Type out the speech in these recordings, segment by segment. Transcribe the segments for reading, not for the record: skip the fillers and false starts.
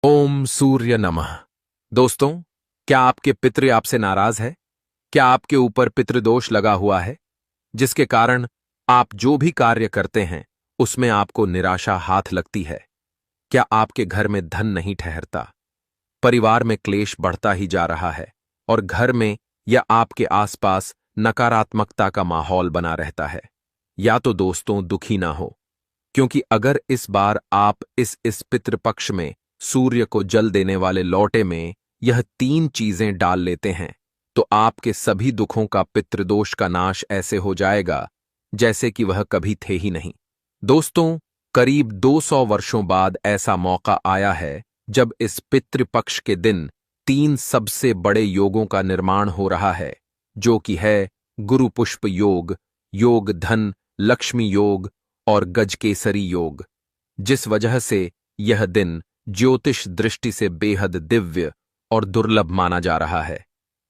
ओम सूर्य नमः। दोस्तों, क्या आपके पितृ आपसे नाराज है? क्या आपके ऊपर पितृदोष लगा हुआ है, जिसके कारण आप जो भी कार्य करते हैं उसमें आपको निराशा हाथ लगती है? क्या आपके घर में धन नहीं ठहरता, परिवार में क्लेश बढ़ता ही जा रहा है और घर में या आपके आसपास नकारात्मकता का माहौल बना रहता है? या तो दोस्तों, दुखी ना हो, क्योंकि अगर इस बार आप इस पितृपक्ष में सूर्य को जल देने वाले लौटे में यह 3 चीजें डाल लेते हैं, तो आपके सभी दुखों का, पितृदोष का नाश ऐसे हो जाएगा जैसे कि वह कभी थे ही नहीं। दोस्तों, करीब 200 वर्षों बाद ऐसा मौका आया है जब इस पितृपक्ष के दिन 3 सबसे बड़े योगों का निर्माण हो रहा है, जो कि है गुरु पुष्प योग, योग धन लक्ष्मी योग और गजकेसरी योग, जिस वजह से यह दिन ज्योतिष दृष्टि से बेहद दिव्य और दुर्लभ माना जा रहा है।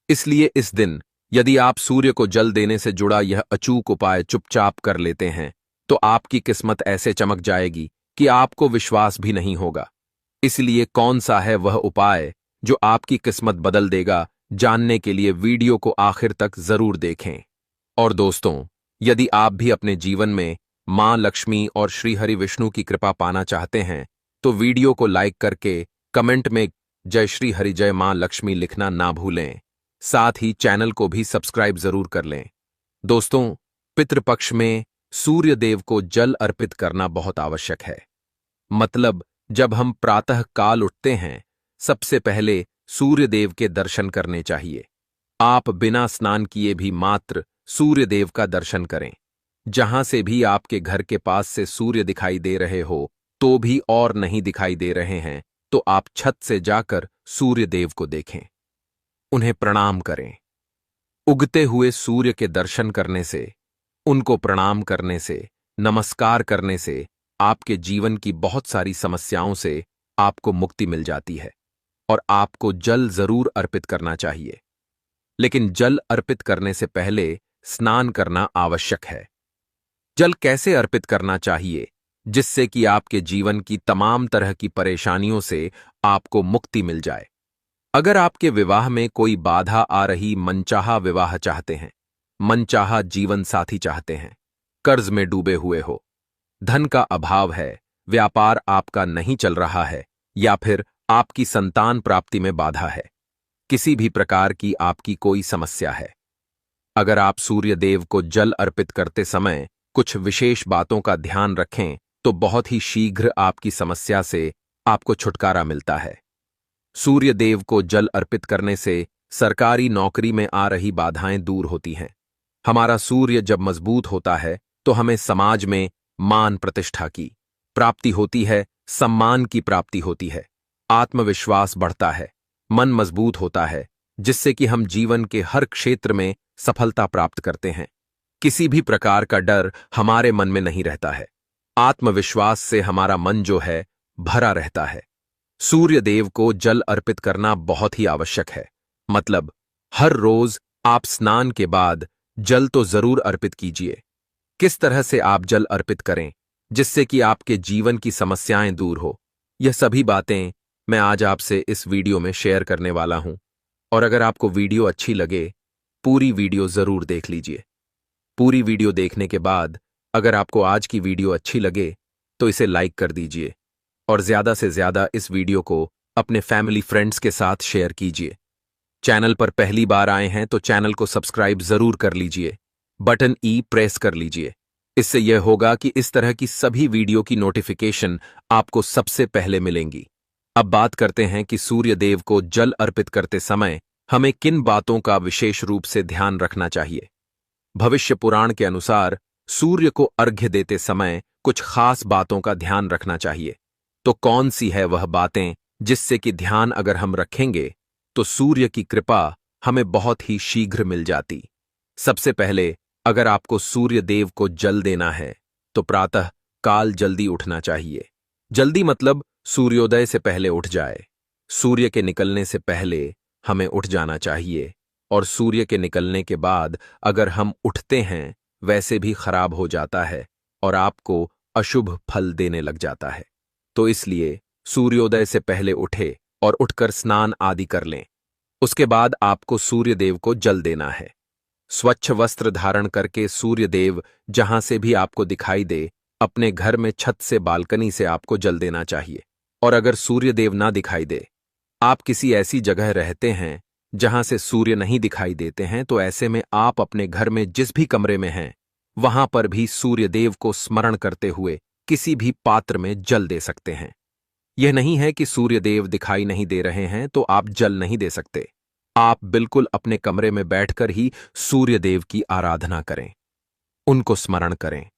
इसलिए इस दिन यदि आप सूर्य को जल देने से जुड़ा यह अचूक उपाय चुपचाप कर लेते हैं, तो आपकी किस्मत ऐसे चमक जाएगी कि आपको विश्वास भी नहीं होगा। इसलिए कौन सा है वह उपाय जो आपकी किस्मत बदल देगा, जानने के लिए वीडियो को आखिर तक जरूर देखें। और दोस्तों, यदि आप भी अपने जीवन में मां लक्ष्मी और श्री हरि विष्णु की कृपा पाना चाहते हैं, तो वीडियो को लाइक करके कमेंट में जय श्री हरि जय मां लक्ष्मी लिखना ना भूलें। साथ ही चैनल को भी सब्सक्राइब जरूर कर लें। दोस्तों, पितृपक्ष में सूर्य देव को जल अर्पित करना बहुत आवश्यक है। मतलब, जब हम प्रातः काल उठते हैं, सबसे पहले सूर्य देव के दर्शन करने चाहिए। आप बिना स्नान किए भी मात्र सूर्य देव का दर्शन करें। जहां से भी आपके घर के पास से सूर्य दिखाई दे रहे हो, तो भी और नहीं दिखाई दे रहे हैं, तो आप छत से जाकर सूर्य देव को देखें, उन्हें प्रणाम करें। उगते हुए सूर्य के दर्शन करने से, उनको प्रणाम करने से, नमस्कार करने से आपके जीवन की बहुत सारी समस्याओं से आपको मुक्ति मिल जाती है। और आपको जल जरूर अर्पित करना चाहिए, लेकिन जल अर्पित करने से पहले स्नान करना आवश्यक है। जल कैसे अर्पित करना चाहिए जिससे कि आपके जीवन की तमाम तरह की परेशानियों से आपको मुक्ति मिल जाए? अगर आपके विवाह में कोई बाधा आ रही, मनचाहा विवाह चाहते हैं, मनचाहा जीवन साथी चाहते हैं, कर्ज में डूबे हुए हो, धन का अभाव है, व्यापार आपका नहीं चल रहा है, या फिर आपकी संतान प्राप्ति में बाधा है, किसी भी प्रकार की आपकी कोई समस्या है, अगर आप सूर्य देव को जल अर्पित करते समय कुछ विशेष बातों का ध्यान रखें, तो बहुत ही शीघ्र आपकी समस्या से आपको छुटकारा मिलता है। सूर्य देव को जल अर्पित करने से सरकारी नौकरी में आ रही बाधाएं दूर होती हैं। हमारा सूर्य जब मजबूत होता है तो हमें समाज में मान प्रतिष्ठा की प्राप्ति होती है, सम्मान की प्राप्ति होती है, आत्मविश्वास बढ़ता है, मन मजबूत होता है, जिससे कि हम जीवन के हर क्षेत्र में सफलता प्राप्त करते हैं। किसी भी प्रकार का डर हमारे मन में नहीं रहता है। आत्मविश्वास से हमारा मन जो है भरा रहता है। सूर्य देव को जल अर्पित करना बहुत ही आवश्यक है। मतलब, हर रोज आप स्नान के बाद जल तो जरूर अर्पित कीजिए। किस तरह से आप जल अर्पित करें जिससे कि आपके जीवन की समस्याएं दूर हो, यह सभी बातें मैं आज आपसे इस वीडियो में शेयर करने वाला हूं। और अगर आपको वीडियो अच्छी लगे, पूरी वीडियो जरूर देख लीजिए। पूरी वीडियो देखने के बाद अगर आपको आज की वीडियो अच्छी लगे तो इसे लाइक कर दीजिए और ज्यादा से ज्यादा इस वीडियो को अपने फैमिली फ्रेंड्स के साथ शेयर कीजिए। चैनल पर पहली बार आए हैं तो चैनल को सब्सक्राइब जरूर कर लीजिए, बटन ई प्रेस कर लीजिए। इससे यह होगा कि इस तरह की सभी वीडियो की नोटिफिकेशन आपको सबसे पहले मिलेंगी। अब बात करते हैं कि सूर्य देव को जल अर्पित करते समय हमें किन बातों का विशेष रूप से ध्यान रखना चाहिए। भविष्य पुराण के अनुसार सूर्य को अर्घ्य देते समय कुछ खास बातों का ध्यान रखना चाहिए। तो कौन सी है वह बातें जिससे कि ध्यान अगर हम रखेंगे तो सूर्य की कृपा हमें बहुत ही शीघ्र मिल जाती। सबसे पहले, अगर आपको सूर्य देव को जल देना है तो प्रातः काल जल्दी उठना चाहिए। जल्दी मतलब सूर्योदय से पहले उठ जाए। सूर्य के निकलने से पहले हमें उठ जाना चाहिए, और सूर्य के निकलने के बाद अगर हम उठते हैं वैसे भी खराब हो जाता है और आपको अशुभ फल देने लग जाता है। तो इसलिए सूर्योदय से पहले उठे और उठकर स्नान आदि कर लें। उसके बाद आपको सूर्यदेव को जल देना है। स्वच्छ वस्त्र धारण करके सूर्यदेव जहां से भी आपको दिखाई दे, अपने घर में छत से बालकनी से आपको जल देना चाहिए। और अगर सूर्यदेव ना दिखाई दे, आप किसी ऐसी जगह रहते हैं जहां से सूर्य नहीं दिखाई देते हैं, तो ऐसे में आप अपने घर में जिस भी कमरे में हैं वहां पर भी सूर्यदेव को स्मरण करते हुए किसी भी पात्र में जल दे सकते हैं। यह नहीं है कि सूर्यदेव दिखाई नहीं दे रहे हैं तो आप जल नहीं दे सकते। आप बिल्कुल अपने कमरे में बैठकर ही सूर्यदेव की आराधना करें, उनको स्मरण करें,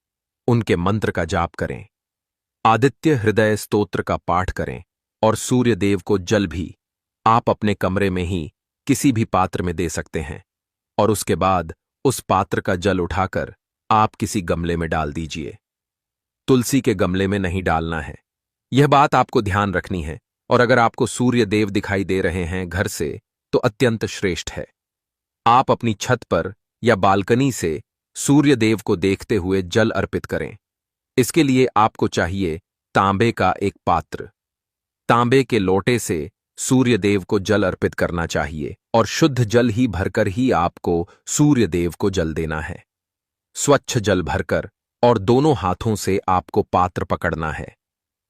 उनके मंत्र का जाप करें, आदित्य हृदय स्तोत्र का पाठ करें और सूर्यदेव को जल भी आप अपने कमरे में ही किसी भी पात्र में दे सकते हैं। और उसके बाद उस पात्र का जल उठाकर आप किसी गमले में डाल दीजिए। तुलसी के गमले में नहीं डालना है, यह बात आपको ध्यान रखनी है। और अगर आपको सूर्य देव दिखाई दे रहे हैं घर से तो अत्यंत श्रेष्ठ है। आप अपनी छत पर या बालकनी से सूर्य देव को देखते हुए जल अर्पित करें। इसके लिए आपको चाहिए तांबे का एक पात्र। तांबे के लोटे से सूर्य देव को जल अर्पित करना चाहिए और शुद्ध जल ही भरकर ही आपको सूर्य देव को जल देना है। स्वच्छ जल भरकर और दोनों हाथों से आपको पात्र पकड़ना है।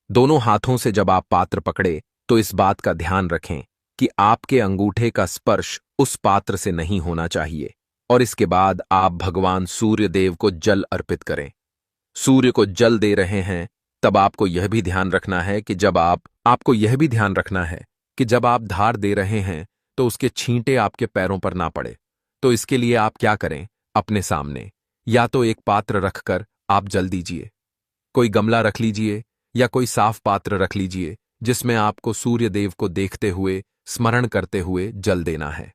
दोनों हाथों से जब आप पात्र पकड़े तो इस बात का ध्यान रखें कि आपके अंगूठे का स्पर्श उस पात्र से नहीं होना चाहिए। और इसके बाद आप भगवान सूर्य देव को जल अर्पित करें। सूर्य को जल दे रहे हैं तब आपको यह भी ध्यान रखना है कि जब आप धार दे रहे हैं तो उसके छींटे आपके पैरों पर ना पड़े। तो इसके लिए आप क्या करें, अपने सामने या तो एक पात्र रखकर आप जल दीजिए, कोई गमला रख लीजिए या कोई साफ पात्र रख लीजिए जिसमें आपको सूर्य देव को देखते हुए स्मरण करते हुए जल देना है।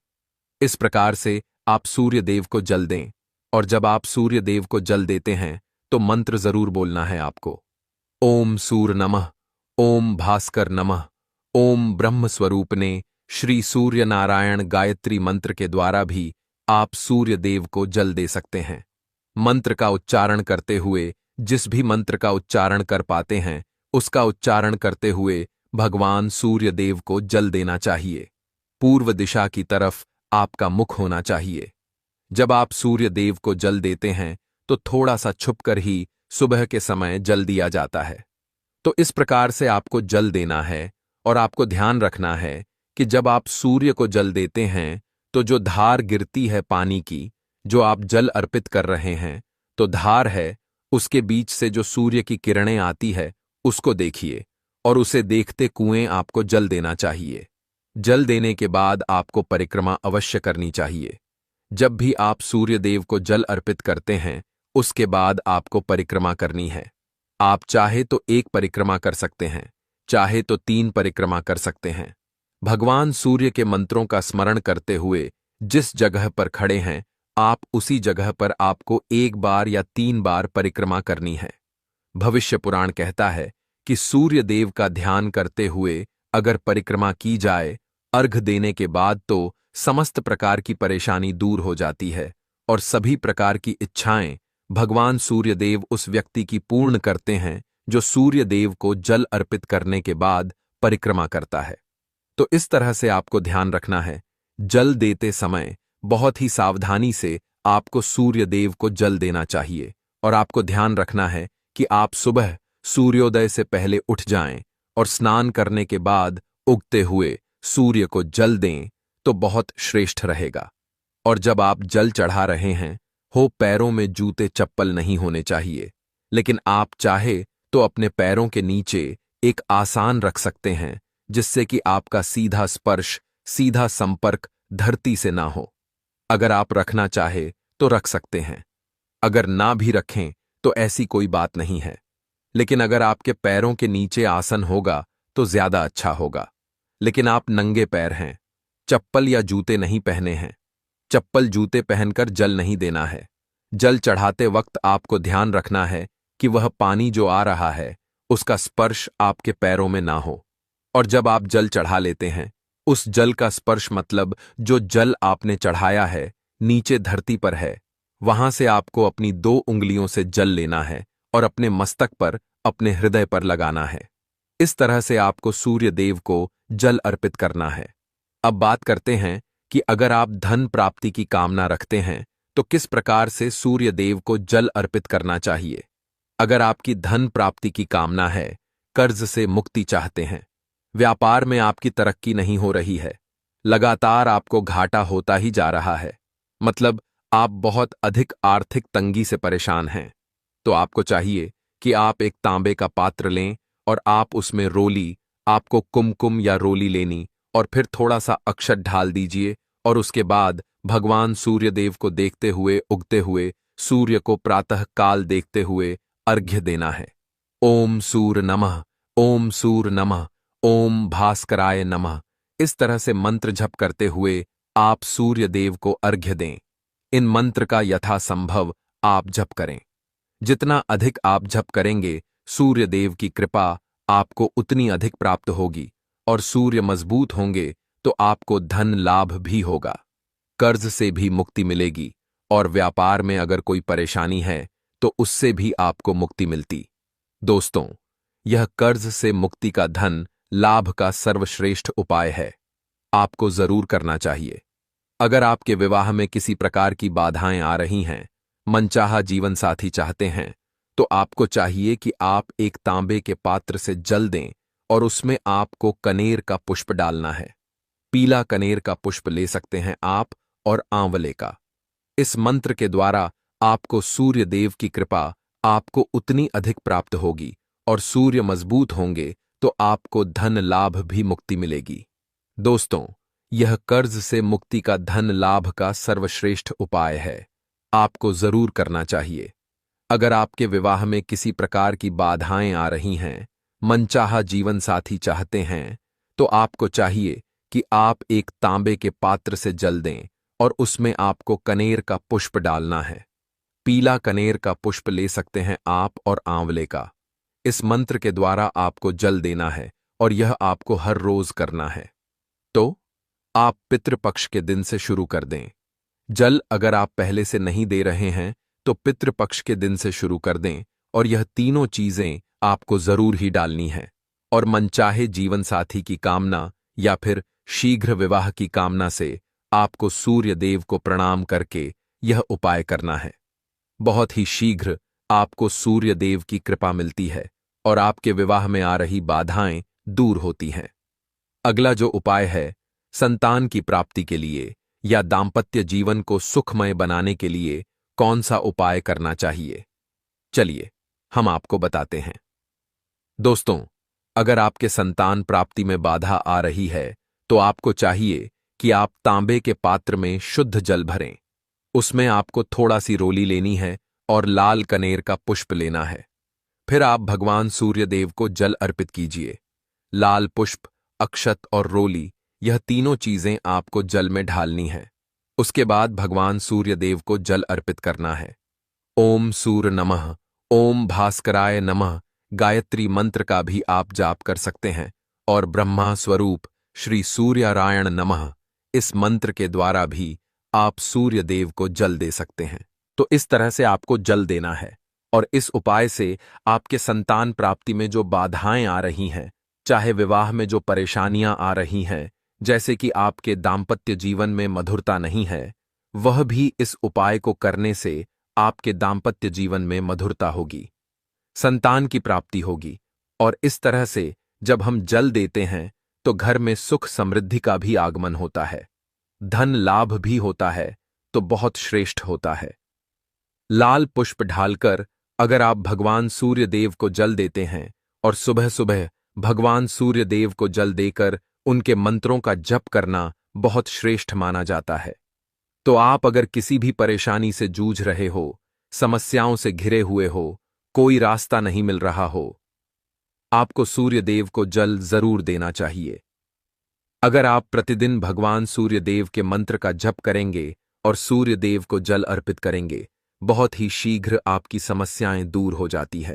इस प्रकार से आप सूर्य देव को जल दें। और जब आप सूर्य देव को जल देते हैं तो मंत्र जरूर बोलना है आपको। ओम सूर्य नमः, ओम भास्कर नमः, ओम ब्रह्म स्वरूपने श्री सूर्य नारायण गायत्री मंत्र के द्वारा भी आप सूर्य देव को जल दे सकते हैं। मंत्र का उच्चारण करते हुए, जिस भी मंत्र का उच्चारण कर पाते हैं उसका उच्चारण करते हुए भगवान सूर्य देव को जल देना चाहिए। पूर्व दिशा की तरफ आपका मुख होना चाहिए। जब आप सूर्य देव को जल देते हैं तो थोड़ा सा छुपकर ही सुबह के समय जल दिया जाता है। तो इस प्रकार से आपको जल देना है। और आपको ध्यान रखना है कि जब आप सूर्य को जल देते हैं तो जो धार गिरती है पानी की, जो आप जल अर्पित कर रहे हैं, तो धार है उसके बीच से जो सूर्य की किरणें आती है उसको देखिए और उसे देखते कुएं आपको जल देना चाहिए। जल देने के बाद आपको परिक्रमा अवश्य करनी चाहिए। जब भी आप सूर्य देव को जल अर्पित करते हैं उसके बाद आपको परिक्रमा करनी है। आप चाहे तो एक परिक्रमा कर सकते हैं, चाहे तो 3 परिक्रमा कर सकते हैं। भगवान सूर्य के मंत्रों का स्मरण करते हुए जिस जगह पर खड़े हैं आप उसी जगह पर आपको 1 बार या 3 बार परिक्रमा करनी है। भविष्य पुराण कहता है कि सूर्य देव का ध्यान करते हुए अगर परिक्रमा की जाए अर्घ देने के बाद तो समस्त प्रकार की परेशानी दूर हो जाती है और सभी प्रकार की इच्छाएं भगवान सूर्य देव उस व्यक्ति की पूर्ण करते हैं जो सूर्य देव को जल अर्पित करने के बाद परिक्रमा करता है। तो इस तरह से आपको ध्यान रखना है, जल देते समय बहुत ही सावधानी से आपको सूर्य देव को जल देना चाहिए। और आपको ध्यान रखना है कि आप सुबह सूर्योदय से पहले उठ जाएं और स्नान करने के बाद उगते हुए सूर्य को जल दें तो बहुत श्रेष्ठ रहेगा। और जब आप जल चढ़ा रहे हैं पैरों में जूते चप्पल नहीं होने चाहिए, लेकिन आप चाहे तो अपने पैरों के नीचे एक आसान रख सकते हैं जिससे कि आपका सीधा स्पर्श, सीधा संपर्क धरती से ना हो। अगर आप रखना चाहे तो रख सकते हैं, अगर ना भी रखें तो ऐसी कोई बात नहीं है। लेकिन अगर आपके पैरों के नीचे आसन होगा तो ज्यादा अच्छा होगा। लेकिन आप नंगे पैर हैं, चप्पल या जूते नहीं पहने हैं, चप्पल जूते पहनकर जल नहीं देना है। जल चढ़ाते वक्त आपको ध्यान रखना है कि वह पानी जो आ रहा है उसका स्पर्श आपके पैरों में ना हो। और जब आप जल चढ़ा लेते हैं उस जल का स्पर्श मतलब जो जल आपने चढ़ाया है नीचे धरती पर है, वहां से आपको अपनी 2 उंगलियों से जल लेना है और अपने मस्तक पर, अपने हृदय पर लगाना है। इस तरह से आपको सूर्य देव को जल अर्पित करना है। अब बात करते हैं कि अगर आप धन प्राप्ति की कामना रखते हैं तो किस प्रकार से सूर्य देव को जल अर्पित करना चाहिए। अगर आपकी धन प्राप्ति की कामना है, कर्ज से मुक्ति चाहते हैं, व्यापार में आपकी तरक्की नहीं हो रही है, लगातार आपको घाटा होता ही जा रहा है, मतलब आप बहुत अधिक आर्थिक तंगी से परेशान हैं, तो आपको चाहिए कि आप एक तांबे का पात्र लें और आप उसमें रोली, आपको कुमकुम या रोली लेनी और फिर थोड़ा सा अक्षत ढाल दीजिए और उसके बाद भगवान सूर्यदेव को देखते हुए उगते हुए सूर्य को प्रातः काल देखते हुए अर्घ्य देना है। ओम सूर्य नमः, ओम सूर्य नमः, ओम भास्कराय नमः। इस तरह से मंत्र जप करते हुए आप सूर्य देव को अर्घ्य दें। इन मंत्र का यथासंभव आप जप करें। जितना अधिक आप जप करेंगे, सूर्य देव की कृपा आपको उतनी अधिक प्राप्त होगी और सूर्य मजबूत होंगे तो आपको धन लाभ भी होगा, कर्ज से भी मुक्ति मिलेगी और व्यापार में अगर कोई परेशानी है तो उससे भी आपको मुक्ति मिलती। दोस्तों, यह कर्ज से मुक्ति का धन लाभ का सर्वश्रेष्ठ उपाय है, आपको जरूर करना चाहिए। अगर आपके विवाह में किसी प्रकार की बाधाएं आ रही हैं, मनचाहा जीवन साथी चाहते हैं, तो आपको चाहिए कि आप एक तांबे के पात्र से जल दें और उसमें आपको कनेर का पुष्प डालना है। पीला कनेर का पुष्प ले सकते हैं आप और आंवले का। इस मंत्र के द्वारा आपको सूर्य देव की कृपा आपको उतनी अधिक प्राप्त होगी और सूर्य मजबूत होंगे तो आपको धन लाभ भी मुक्ति मिलेगी। दोस्तों, यह कर्ज से मुक्ति का धन लाभ का सर्वश्रेष्ठ उपाय है, आपको जरूर करना चाहिए। अगर आपके विवाह में किसी प्रकार की बाधाएं आ रही हैं, मनचाहा जीवन साथी चाहते हैं, तो आपको चाहिए कि आप एक तांबे के पात्र से जल दें और उसमें आपको कनेर का पुष्प डालना है। पीला कनेर का पुष्प ले सकते हैं आप और आंवले का। इस मंत्र के द्वारा आपको जल देना है और यह आपको हर रोज करना है। तो आप पितृपक्ष के दिन से शुरू कर दें। जल अगर आप पहले से नहीं दे रहे हैं तो पितृपक्ष के दिन से शुरू कर दें और यह तीनों चीजें आपको जरूर ही डालनी है। और मनचाहे जीवन साथी की कामना या फिर शीघ्र विवाह की कामना से आपको सूर्य देव को प्रणाम करके यह उपाय करना है। बहुत ही शीघ्र आपको सूर्य देव की कृपा मिलती है और आपके विवाह में आ रही बाधाएं दूर होती हैं। अगला जो उपाय है, संतान की प्राप्ति के लिए या दाम्पत्य जीवन को सुखमय बनाने के लिए कौन सा उपाय करना चाहिए, चलिए हम आपको बताते हैं। दोस्तों, अगर आपके संतान प्राप्ति में बाधा आ रही है तो आपको चाहिए कि आप तांबे के पात्र में शुद्ध जल भरें। उसमें आपको थोड़ा सी रोली लेनी है और लाल कनेर का पुष्प लेना है। फिर आप भगवान सूर्यदेव को जल अर्पित कीजिए। लाल पुष्प, अक्षत और रोली, यह तीनों चीजें आपको जल में ढालनी है। उसके बाद भगवान सूर्यदेव को जल अर्पित करना है। ओम सूर्य नमः, ओम भास्कराय नमः गायत्री मंत्र का भी आप जाप कर सकते हैं और ब्रह्मा स्वरूप श्री सूर्यनारायण नमः इस मंत्र के द्वारा भी आप सूर्य देव को जल दे सकते हैं। तो इस तरह से आपको जल देना है और इस उपाय से आपके संतान प्राप्ति में जो बाधाएं आ रही हैं, चाहे विवाह में जो परेशानियां आ रही हैं, जैसे कि आपके दाम्पत्य जीवन में मधुरता नहीं है, वह भी इस उपाय को करने से आपके दाम्पत्य जीवन में मधुरता होगी, संतान की प्राप्ति होगी। और इस तरह से जब हम जल देते हैं तो घर में सुख समृद्धि का भी आगमन होता है, धन लाभ भी होता है, तो बहुत श्रेष्ठ होता है। लाल पुष्प ढालकर अगर आप भगवान सूर्य देव को जल देते हैं और सुबह सुबह भगवान सूर्य देव को जल देकर उनके मंत्रों का जप करना बहुत श्रेष्ठ माना जाता है। तो आप अगर किसी भी परेशानी से जूझ रहे हो, समस्याओं से घिरे हुए हो, कोई रास्ता नहीं मिल रहा हो, आपको सूर्य देव को जल जरूर देना चाहिए। अगर आप प्रतिदिन भगवान सूर्य देव के मंत्र का जप करेंगे और सूर्य देव को जल अर्पित करेंगे, बहुत ही शीघ्र आपकी समस्याएं दूर हो जाती है।